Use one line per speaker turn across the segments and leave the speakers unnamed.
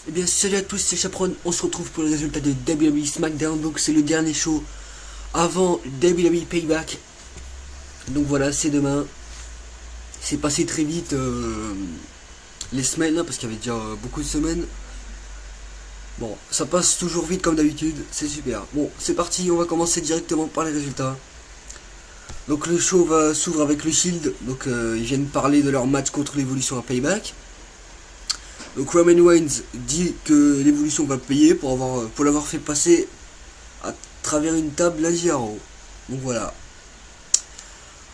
Eh bien salut à tous, c'est Chaperon, on se retrouve pour le résultat de WWE SmackDown, donc c'est le dernier show avant WWE Payback. Donc voilà, c'est demain. C'est passé très vite les semaines, hein, parce qu'il y avait déjà beaucoup de semaines. Bon, ça passe toujours vite comme d'habitude, c'est super. Bon, c'est parti, on va commencer directement par les résultats. Donc le show s'ouvre avec le Shield, donc ils viennent parler de leur match contre l'Évolution à Payback. Donc Roman Reigns dit que l'Évolution va payer pour l'avoir fait passer à travers une table lundi à Raw. Donc voilà.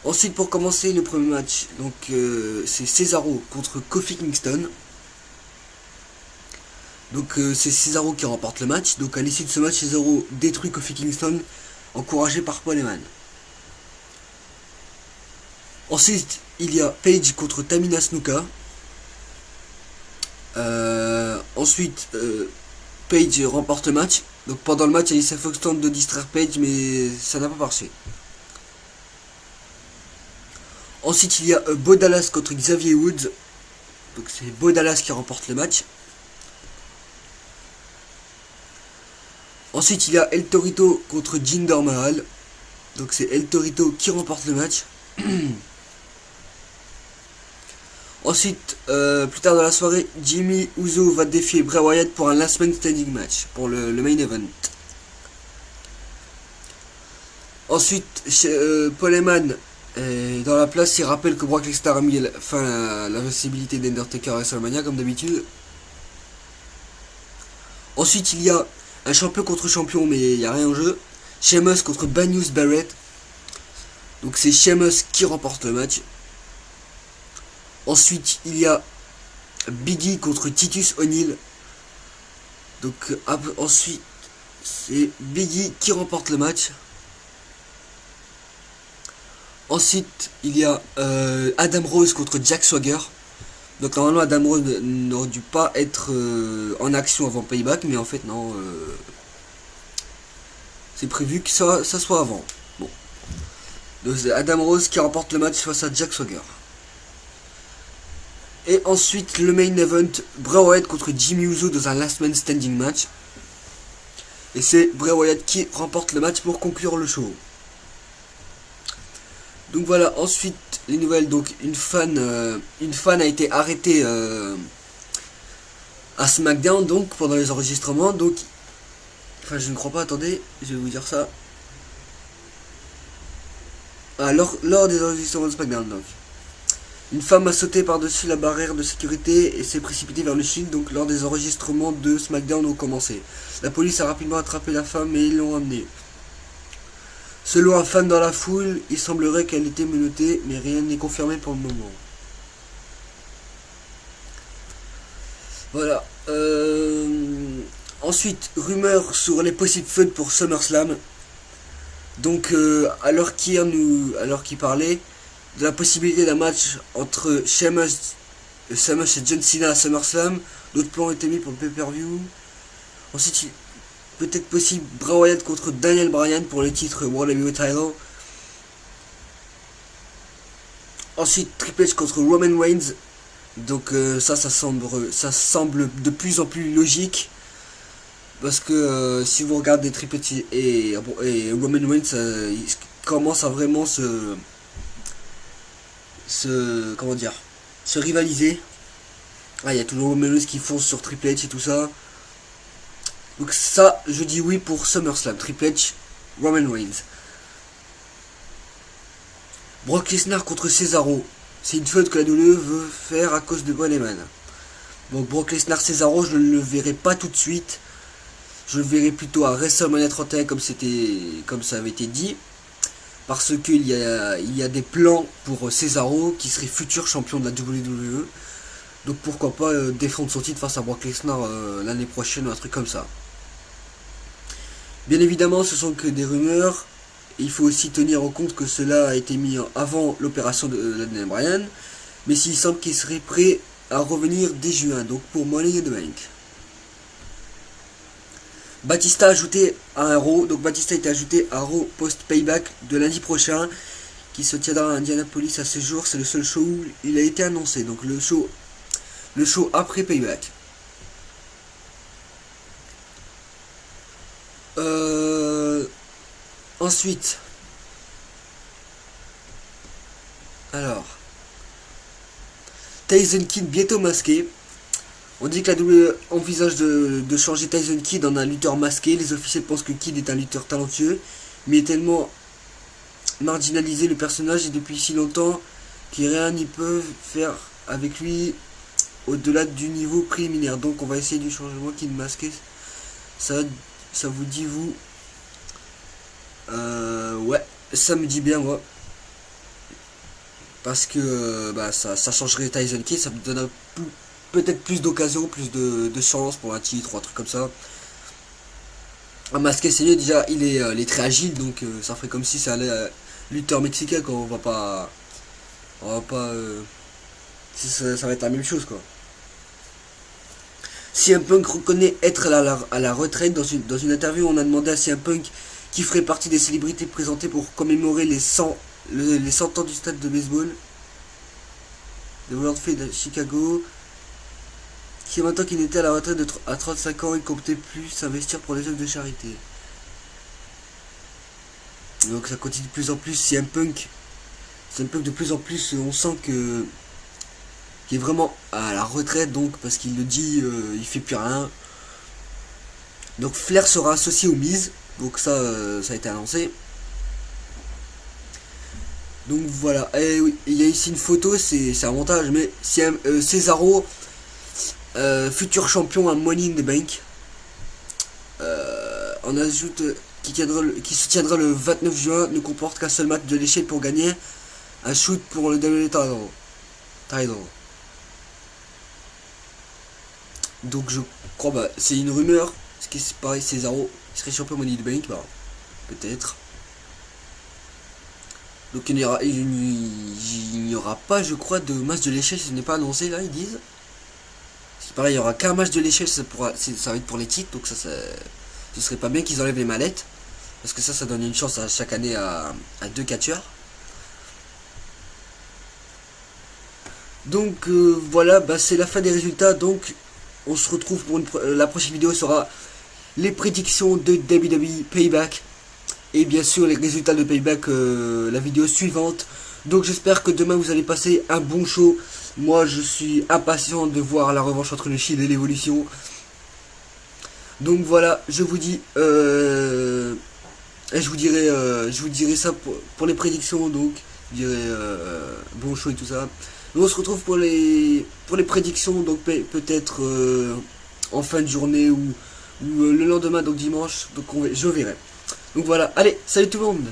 Ensuite, pour commencer le premier match, donc c'est Cesaro contre Kofi Kingston. Donc c'est Cesaro qui remporte le match. Donc à l'issue de ce match, Cesaro détruit Kofi Kingston, encouragé par Paul Heyman. Ensuite, il y a Paige contre Tamina Snuka. Ensuite, Paige remporte le match. Donc pendant le match, Alicia Fox tente de distraire Paige, mais ça n'a pas marché. Ensuite, il y a Bo Dallas contre Xavier Woods. Donc c'est Bo Dallas qui remporte le match. Ensuite, il y a El Torito contre Jinder Mahal. Donc c'est El Torito qui remporte le match. Ensuite, plus tard dans la soirée, Jimmy Uso va défier Bray Wyatt pour un last man standing match, pour le main event. Ensuite, Paul Heyman est dans la place, il rappelle que Brock Lesnar a mis fin à la possibilité d'Undertaker à WrestleMania, comme d'habitude. Ensuite, il y a un champion contre champion, mais il n'y a rien en jeu. Sheamus contre Banyus Barrett. Donc c'est Sheamus qui remporte le match. Ensuite, il y a Biggie contre Titus O'Neil. Donc ensuite, c'est Biggie qui remporte le match. Ensuite, il y a Adam Rose contre Jack Swagger. Donc normalement, Adam Rose n'aurait dû pas être en action avant Payback, mais en fait non. C'est prévu que ça soit avant. Bon. Donc c'est Adam Rose qui remporte le match face à Jack Swagger. Et ensuite, le main event, Bray Wyatt contre Jimmy Uso dans un last man standing match. Et c'est Bray Wyatt qui remporte le match pour conclure le show. Donc voilà, ensuite, les nouvelles. Donc une fan a été arrêtée à SmackDown, donc pendant les enregistrements. Donc, enfin, je ne crois pas, attendez, je vais vous dire ça. Ah, lors des enregistrements de SmackDown, donc. Une femme a sauté par-dessus la barrière de sécurité et s'est précipitée vers le Shield, donc lors des enregistrements de SmackDown ont commencé. La police a rapidement attrapé la femme et ils l'ont emmenée. Selon un fan dans la foule, il semblerait qu'elle était menottée, mais rien n'est confirmé pour le moment. Voilà. Ensuite, rumeur sur les possibles feuds pour SummerSlam. Donc, alors qu'il parlait de la possibilité d'un match entre Sheamus et John Cena à SummerSlam. D'autres plans ont été mis pour le pay-per-view. Ensuite, peut-être possible Bray Wyatt contre Daniel Bryan pour le titre World Heavyweight Title. Ensuite, Triple H contre Roman Reigns. Donc ça semble de plus en plus logique. Parce que si vous regardez Triple H et Roman Reigns, ils commencent à vraiment se rivaliser. Ah, il y a toujours Roman Reigns qui fonce sur Triple H et tout ça. Donc ça, je dis oui pour SummerSlam. Triple H, Roman Reigns. Brock Lesnar contre Cesaro. C'est une feud que la WWE veut faire à cause de Paul Heyman. Donc Brock Lesnar Cesaro, je ne le verrai pas tout de suite. Je le verrai plutôt à WrestleMania 31 comme ça avait été dit. Parce qu'il y a des plans pour Cesaro qui serait futur champion de la WWE. Donc pourquoi pas défendre son titre face à Brock Lesnar l'année prochaine ou un truc comme ça. Bien évidemment, ce sont que des rumeurs. Il faut aussi tenir en compte que cela a été mis avant l'opération de Daniel Bryan. Mais s'il semble qu'il serait prêt à revenir dès juin, donc pour Money in the Bank. Batista a ajouté à un Raw, donc Batista a été ajouté à Raw post-payback de lundi prochain, qui se tiendra à Indianapolis à ce jour. C'est le seul show où il a été annoncé, donc le show après payback. Ensuite, alors, Tyson Kidd bientôt masqué. On dit que la WWE envisage de changer Tyson Kidd en un lutteur masqué. Les officiels pensent que Kidd est un lutteur talentueux, mais est tellement marginalisé le personnage et depuis si longtemps qu'ils rien n'y peuvent faire avec lui au-delà du niveau préliminaire. Donc on va essayer du changement Kidd masqué. Ça vous dit vous? Ouais, ça me dit bien moi. Parce que ça changerait Tyson Kidd, ça me donnerait peut-être plus d'occasions, plus de chance pour un titre ou un truc comme ça. Un masqué c'est mieux, déjà il est très agile, donc ça ferait comme si ça allait lutteur mexicain quoi. On va pas ça va être la même chose quoi. CM Punk reconnaît être à la retraite. Dans une interview, on a demandé à CM Punk qui ferait partie des célébrités présentées pour commémorer les 100 ans du stade de baseball de World Fair de Chicago. Qui maintenant qu'il était à la retraite à 35 ans, il comptait plus s'investir pour les œuvres de charité. Donc ça continue de plus en plus. CM Punk de plus en plus, on sent que qui est vraiment à la retraite, donc parce qu'il le dit, il fait plus rien. Donc Flair sera associé aux Miz, donc ça a été annoncé. Donc voilà, et oui, il y a ici une photo, c'est un montage, mais Cesaro, futur champion à Money in the Bank. On ajoute qui se tiendra le 29 juin, ne comporte qu'un seul match de l'échelle pour gagner un shoot pour le WWE title. Donc je crois, c'est une rumeur, ce qui est pareil, Cesaro serait champion Money in the Bank, peut-être. Donc il n'y aura pas, je crois, de match de l'échelle, ce n'est pas annoncé là, ils disent. Parce que pareil, il n'y aura qu'un match de l'échelle, ça va être pour les titres, donc ce serait pas bien qu'ils enlèvent les mallettes. Parce que ça donne une chance à chaque année à 2 catcheurs. Donc voilà, c'est la fin des résultats, donc on se retrouve pour la prochaine vidéo sera les prédictions de WWE Payback. Et bien sûr les résultats de Payback la vidéo suivante. Donc j'espère que demain vous allez passer un bon show. Moi je suis impatient de voir la revanche entre le Shield et l'Évolution. Donc voilà, je vous dis et je vous dirai ça pour les prédictions. Donc je dirai bon show et tout ça. Donc on se retrouve pour les prédictions, donc peut-être en fin de journée ou le lendemain, donc dimanche. Donc je verrai. Donc voilà, allez, salut tout le monde.